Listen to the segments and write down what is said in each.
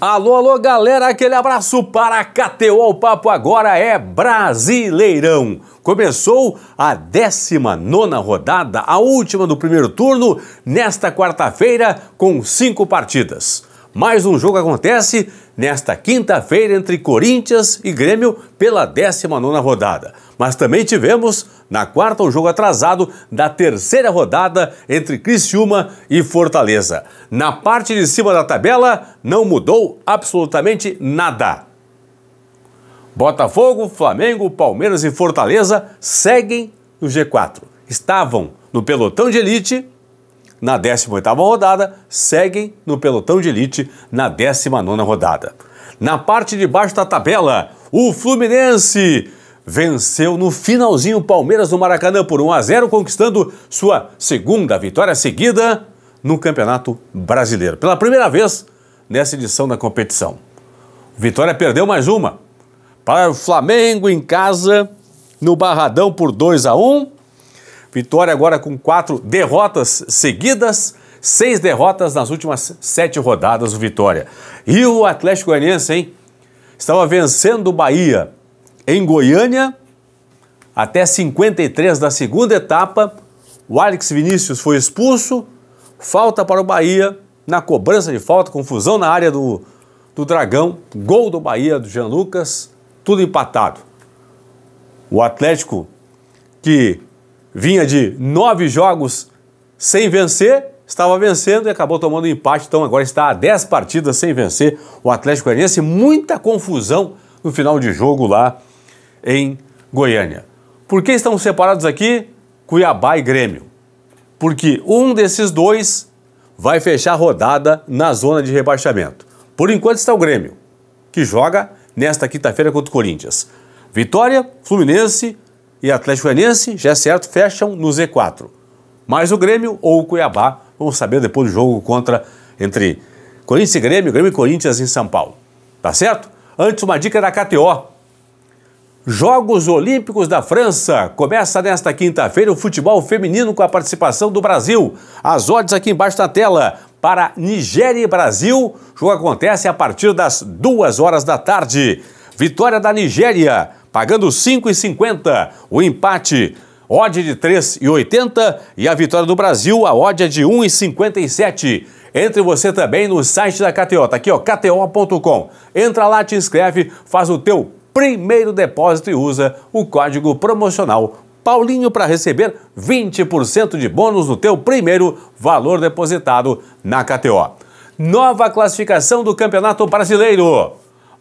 Alô, alô, galera, aquele abraço para a KTO. O papo agora é Brasileirão. Começou a 19ª rodada, a última do primeiro turno, nesta quarta-feira, com 5 partidas. Mais um jogo acontece nesta quinta-feira entre Corinthians e Grêmio pela 19ª rodada. Mas também tivemos, na quarta, um jogo atrasado da terceira rodada entre Criciúma e Fortaleza. Na parte de cima da tabela, não mudou absolutamente nada. Botafogo, Flamengo, Palmeiras e Fortaleza seguem no G4. Estavam no pelotão de elite na 18ª rodada, seguem no pelotão de elite na 19ª rodada. Na parte de baixo da tabela, o Fluminense venceu no finalzinho o Palmeiras no Maracanã por 1-0, conquistando sua segunda vitória seguida no Campeonato Brasileiro. Pela primeira vez nessa edição da competição. Vitória perdeu mais uma para o Flamengo em casa, no Barradão por 2-1. Vitória agora com 4 derrotas seguidas, 6 derrotas nas últimas 7 rodadas do Vitória. E o Atlético Goianiense, hein? Estava vencendo o Bahia em Goiânia até 53 da segunda etapa. O Alex Vinícius foi expulso, falta para o Bahia, na cobrança de falta, confusão na área do Dragão, gol do Bahia, do Jean Lucas, tudo empatado. O Atlético, que vinha de 9 jogos sem vencer, estava vencendo e acabou tomando um empate, então agora está a 10 partidas sem vencer o Atlético Goianiense. Muita confusão no final de jogo lá em Goiânia. Por que estão separados aqui Cuiabá e Grêmio? Porque um desses dois vai fechar a rodada na zona de rebaixamento. Por enquanto está o Grêmio, que joga nesta quinta-feira contra o Corinthians. Vitória, Fluminense e Atlético Goianiense, já é certo, fecham no Z4. Mais o Grêmio ou o Cuiabá, vamos saber depois do jogo entre Corinthians e Grêmio, Grêmio e Corinthians em São Paulo. Tá certo? Antes, uma dica da KTO. Jogos Olímpicos da França. Começa nesta quinta-feira o futebol feminino com a participação do Brasil. As odds aqui embaixo na tela. Para Nigéria e Brasil, o jogo acontece a partir das 2 horas da tarde. Vitória da Nigéria, pagando 5,50. O empate, odd de 3,80. E a vitória do Brasil, a odd é de 1,57. Entre você também no site da KTO. Tá aqui, ó, kto.com. Entra lá, te inscreve, faz o teu primeiro depósito e usa o código promocional Paulinho para receber 20% de bônus no teu primeiro valor depositado na KTO. Nova classificação do Campeonato Brasileiro.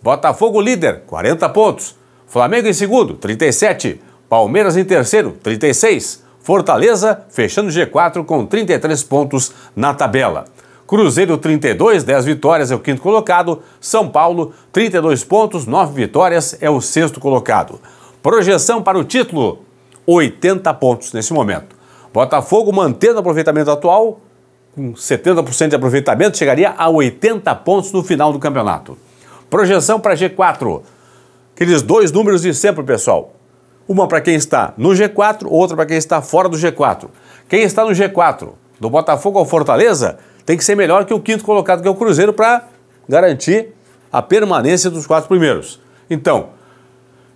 Botafogo líder, 40 pontos. Flamengo em segundo, 37. Palmeiras em terceiro, 36. Fortaleza fechando G4 com 33 pontos na tabela. Cruzeiro 32, 10 vitórias é o quinto colocado. São Paulo 32 pontos, 9 vitórias é o sexto colocado. Projeção para o título, 80 pontos nesse momento. Botafogo mantendo o aproveitamento atual, com 70% de aproveitamento, chegaria a 80 pontos no final do campeonato. Projeção para G4, aqueles dois números de sempre, pessoal. Uma para quem está no G4, outra para quem está fora do G4. Quem está no G4, do Botafogo ao Fortaleza, tem que ser melhor que o quinto colocado, que é o Cruzeiro, para garantir a permanência dos 4 primeiros. Então,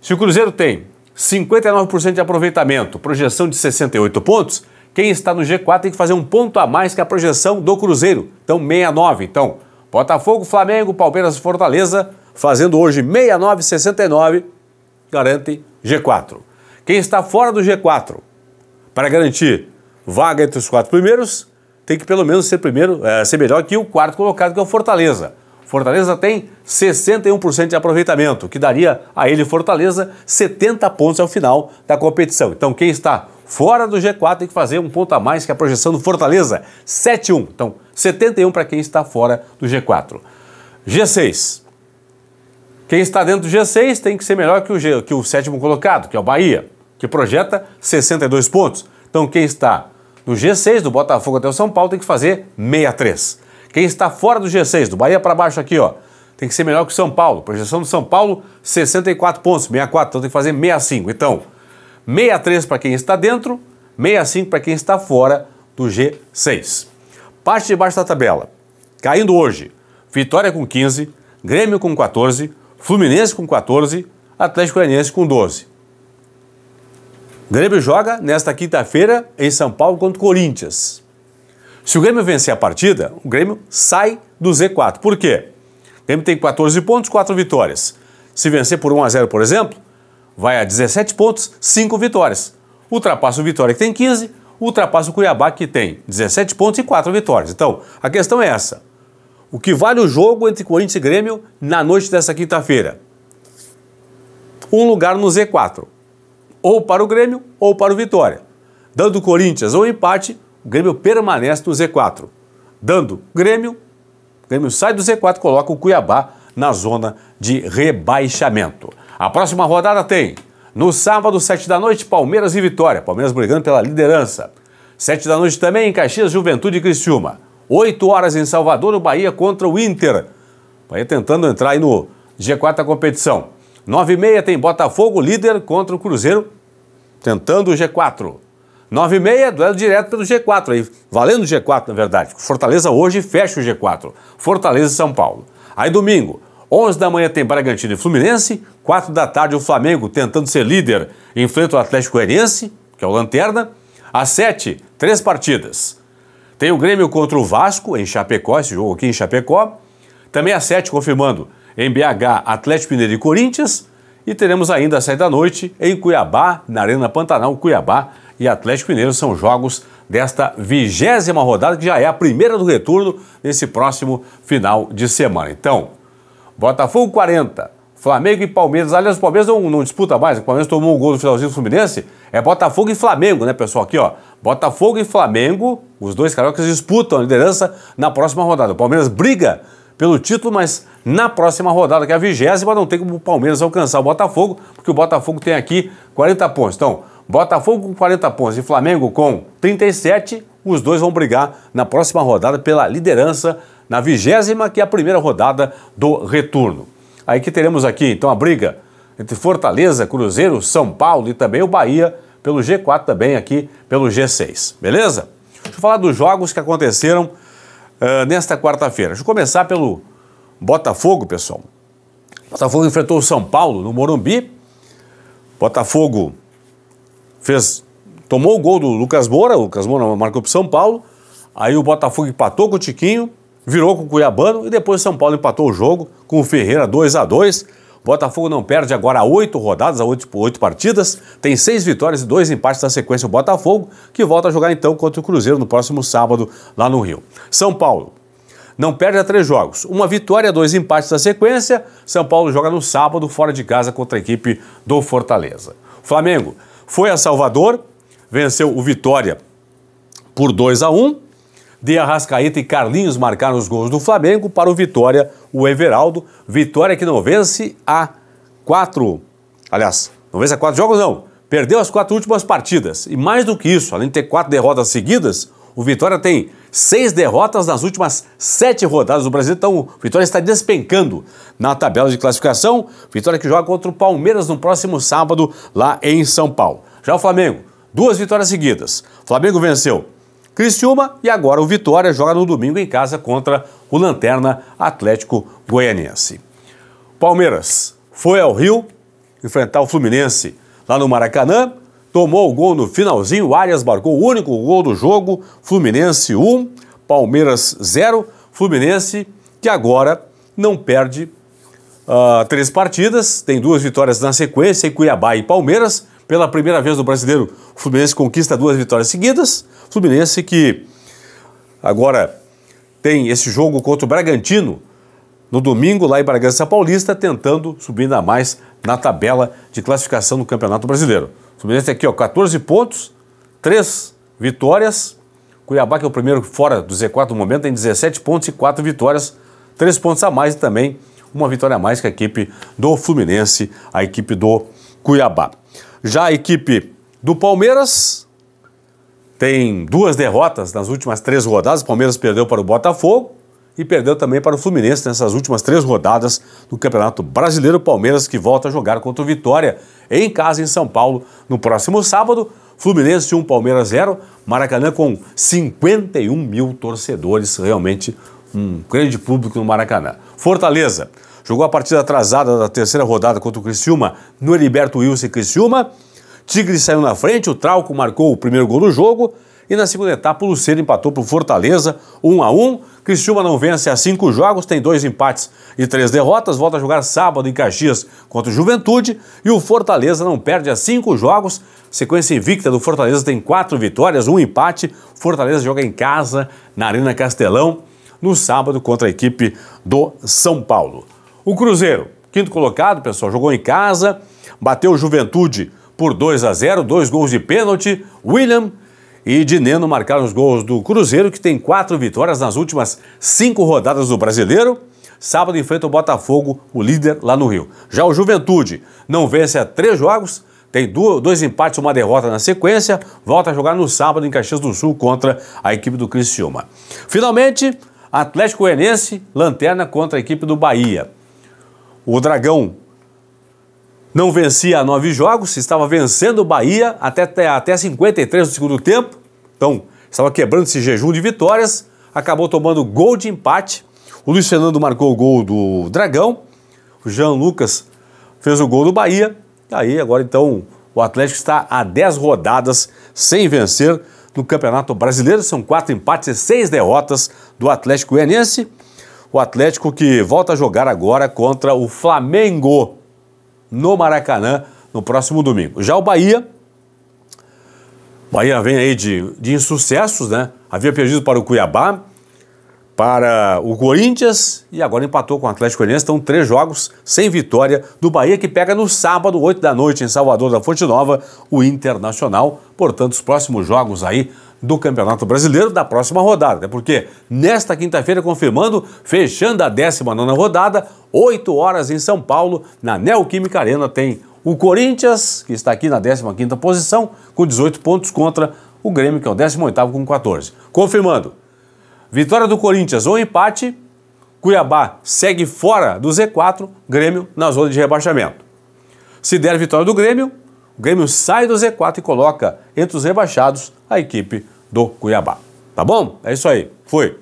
se o Cruzeiro tem 59% de aproveitamento, projeção de 68 pontos, quem está no G4 tem que fazer um ponto a mais que a projeção do Cruzeiro. Então, 69. Então, Botafogo, Flamengo, Palmeiras e Fortaleza, fazendo hoje 69, 69, garantem G4. Quem está fora do G4, para garantir vaga entre os 4 primeiros, tem que pelo menos ser melhor que o quarto colocado, que é o Fortaleza. Fortaleza tem 61% de aproveitamento, que daria a ele, Fortaleza, 70 pontos ao final da competição. Então, quem está fora do G4 tem que fazer um ponto a mais que a projeção do Fortaleza, 71. Então, 71 para quem está fora do G4. G6. Quem está dentro do G6 tem que ser melhor que o sétimo colocado, que é o Bahia, que projeta 62 pontos. Então, quem está no G6, do Botafogo até o São Paulo, tem que fazer 63. Quem está fora do G6, do Bahia para baixo aqui, ó, tem que ser melhor que o São Paulo. Projeção do São Paulo, 64 pontos, 64, então tem que fazer 65. Então, 63 para quem está dentro, 65 para quem está fora do G6. Parte de baixo da tabela. Caindo hoje, Vitória com 15, Grêmio com 14, Fluminense com 14, Atlético Goianiense com 12. Grêmio joga nesta quinta-feira em São Paulo contra o Corinthians. Se o Grêmio vencer a partida, o Grêmio sai do Z4. Por quê? O Grêmio tem 14 pontos, 4 vitórias. Se vencer por 1-0, por exemplo, vai a 17 pontos, 5 vitórias. Ultrapassa o Vitória, que tem 15, ultrapassa o Cuiabá, que tem 17 pontos e 4 vitórias. Então, a questão é essa. O que vale o jogo entre Corinthians e Grêmio na noite dessa quinta-feira? Um lugar no Z4. Ou para o Grêmio ou para o Vitória. Dando Corinthians ou empate, o Grêmio permanece no Z4. Dando Grêmio, o Grêmio sai do Z4 e coloca o Cuiabá na zona de rebaixamento. A próxima rodada tem, no sábado, 7 da noite, Palmeiras e Vitória. Palmeiras brigando pela liderança. 7 da noite também em Caxias, Juventude e Criciúma. 8 horas em Salvador, o Bahia contra o Inter. Bahia tentando entrar aí no G4 da competição. 9h30 tem Botafogo, líder, contra o Cruzeiro, tentando o G4. 9h30, duelo direto pelo G4, aí, valendo o G4, na verdade. Fortaleza hoje fecha o G4. Fortaleza e São Paulo. Aí domingo, 11 da manhã tem Bragantino e Fluminense. 4 da tarde o Flamengo, tentando ser líder, enfrenta o Atlético Goianiense, que é o Lanterna. Às 7, 3 partidas. Tem o Grêmio contra o Vasco, em Chapecó, esse jogo aqui em Chapecó. Também às 7, confirmando, em BH, Atlético Mineiro e Corinthians. E teremos ainda às 7 da noite, em Cuiabá, na Arena Pantanal, Cuiabá e Atlético Mineiro. São jogos desta 20ª rodada, que já é a primeira do retorno nesse próximo final de semana. Então, Botafogo 40, Flamengo e Palmeiras. Aliás, o Palmeiras não disputa mais, o Palmeiras tomou um gol no finalzinho do Fluminense. É Botafogo e Flamengo, né, pessoal? Aqui, ó, Botafogo e Flamengo, os dois cariocas disputam a liderança na próxima rodada. O Palmeiras briga pelo título, mas na próxima rodada, que é a 20ª, não tem como o Palmeiras alcançar o Botafogo, porque o Botafogo tem aqui 40 pontos. Então, Botafogo com 40 pontos e Flamengo com 37, os dois vão brigar na próxima rodada pela liderança, na 20ª, que é a primeira rodada do retorno. Aí que teremos aqui, então, a briga entre Fortaleza, Cruzeiro, São Paulo e também o Bahia, pelo G4 também aqui, pelo G6. Beleza? Deixa eu falar dos jogos que aconteceram nesta quarta-feira. Deixa eu começar pelo Botafogo, pessoal. Botafogo enfrentou o São Paulo no Morumbi. Botafogo tomou o gol do Lucas Moura. O Lucas Moura marcou para o São Paulo. Aí o Botafogo empatou com o Tiquinho, virou com o Cuiabano e depois o São Paulo empatou o jogo com o Ferreira 2-2. O Botafogo não perde agora 8 rodadas, 8 partidas, tem 6 vitórias e 2 empates na sequência. O Botafogo, que volta a jogar então contra o Cruzeiro no próximo sábado lá no Rio. São Paulo não perde a 3 jogos, 1 vitória, 2 empates na sequência. São Paulo joga no sábado fora de casa contra a equipe do Fortaleza. O Flamengo foi a Salvador, venceu o Vitória por 2-1. De Arrascaeta e Carlinhos marcaram os gols do Flamengo. Para o Vitória, o Everaldo. Vitória que não vence há 4... Aliás, não vence há 4 jogos, não. Perdeu as 4 últimas partidas. E mais do que isso, além de ter 4 derrotas seguidas, o Vitória tem 6 derrotas nas últimas 7 rodadas do Brasil. Então, o Vitória está despencando na tabela de classificação. Vitória que joga contra o Palmeiras no próximo sábado, lá em São Paulo. Já o Flamengo, 2 vitórias seguidas. O Flamengo venceu Criciúma e agora o Vitória joga no domingo em casa contra o Lanterna Atlético Goianiense. Palmeiras foi ao Rio enfrentar o Fluminense lá no Maracanã, tomou o gol no finalzinho, o Arias marcou o único gol do jogo, Fluminense 1, Palmeiras 0, Fluminense que agora não perde 3 partidas, tem 2 vitórias na sequência, em Cuiabá e Palmeiras. Pela primeira vez no Brasileiro, o Fluminense conquista 2 vitórias seguidas. Fluminense que agora tem esse jogo contra o Bragantino no domingo, lá em Bragança Paulista, tentando subir ainda mais na tabela de classificação do Campeonato Brasileiro. O Fluminense tem aqui, ó, 14 pontos, 3 vitórias. Cuiabá, que é o primeiro fora do Z4 no momento, tem 17 pontos e 4 vitórias, 3 pontos a mais e também uma vitória a mais que a equipe do Fluminense, a equipe do Cuiabá. Já a equipe do Palmeiras tem 2 derrotas nas últimas 3 rodadas. O Palmeiras perdeu para o Botafogo e perdeu também para o Fluminense nessas últimas 3 rodadas do Campeonato Brasileiro. O Palmeiras que volta a jogar contra o Vitória em casa em São Paulo no próximo sábado. Fluminense 1, Palmeiras 0. Maracanã com 51 mil torcedores, realmente um grande público no Maracanã. Fortaleza jogou a partida atrasada da terceira rodada contra o Criciúma no Heriberto Wilson e Criciúma. Tigre saiu na frente, o Trauco marcou o primeiro gol do jogo e na segunda etapa o Luceiro empatou para o Fortaleza 1-1. Criciúma não vence há 5 jogos, tem 2 empates e 3 derrotas, volta a jogar sábado em Caxias contra o Juventude e o Fortaleza não perde há 5 jogos, sequência invicta do Fortaleza tem 4 vitórias, 1 empate. Fortaleza joga em casa na Arena Castelão no sábado contra a equipe do São Paulo. O Cruzeiro, quinto colocado, pessoal, jogou em casa, bateu o Juventude por 2-0, 2 gols de pênalti. William e Dineno marcaram os gols do Cruzeiro, que tem 4 vitórias nas últimas 5 rodadas do Brasileiro. Sábado enfrenta o Botafogo, o líder lá no Rio. Já o Juventude não vence há 3 jogos, tem 2 empates e 1 derrota na sequência, volta a jogar no sábado em Caxias do Sul contra a equipe do Criciúma. Finalmente, Atlético Goianiense, lanterna contra a equipe do Bahia. O Dragão não vencia há 9 jogos, estava vencendo o Bahia até 53 do segundo tempo, então estava quebrando esse jejum de vitórias, acabou tomando gol de empate. O Luiz Fernando marcou o gol do Dragão, o Jean Lucas fez o gol do Bahia, e aí agora então o Atlético está a 10 rodadas sem vencer no Campeonato Brasileiro, são 4 empates e 6 derrotas do Atlético Goianiense. O Atlético que volta a jogar agora contra o Flamengo no Maracanã no próximo domingo. Já o Bahia vem aí de insucessos, né? Havia perdido para o Cuiabá, para o Corinthians e agora empatou com o Atlético Goianiense. Então 3 jogos sem vitória do Bahia, que pega no sábado, 8 da noite, em Salvador da Fonte Nova, o Internacional. Portanto, os próximos jogos aí do Campeonato Brasileiro da próxima rodada, né? Porque nesta quinta-feira, confirmando, fechando a 19ª rodada, 8 horas em São Paulo, na Neoquímica Arena, tem o Corinthians, que está aqui na 15ª posição, com 18 pontos, contra o Grêmio, que é o 18º, com 14. Confirmando, vitória do Corinthians ou empate, Cuiabá segue fora do Z4, Grêmio na zona de rebaixamento. Se der vitória do Grêmio, o Grêmio sai do Z4 e coloca entre os rebaixados a equipe do Cuiabá. Tá bom? É isso aí. Fui.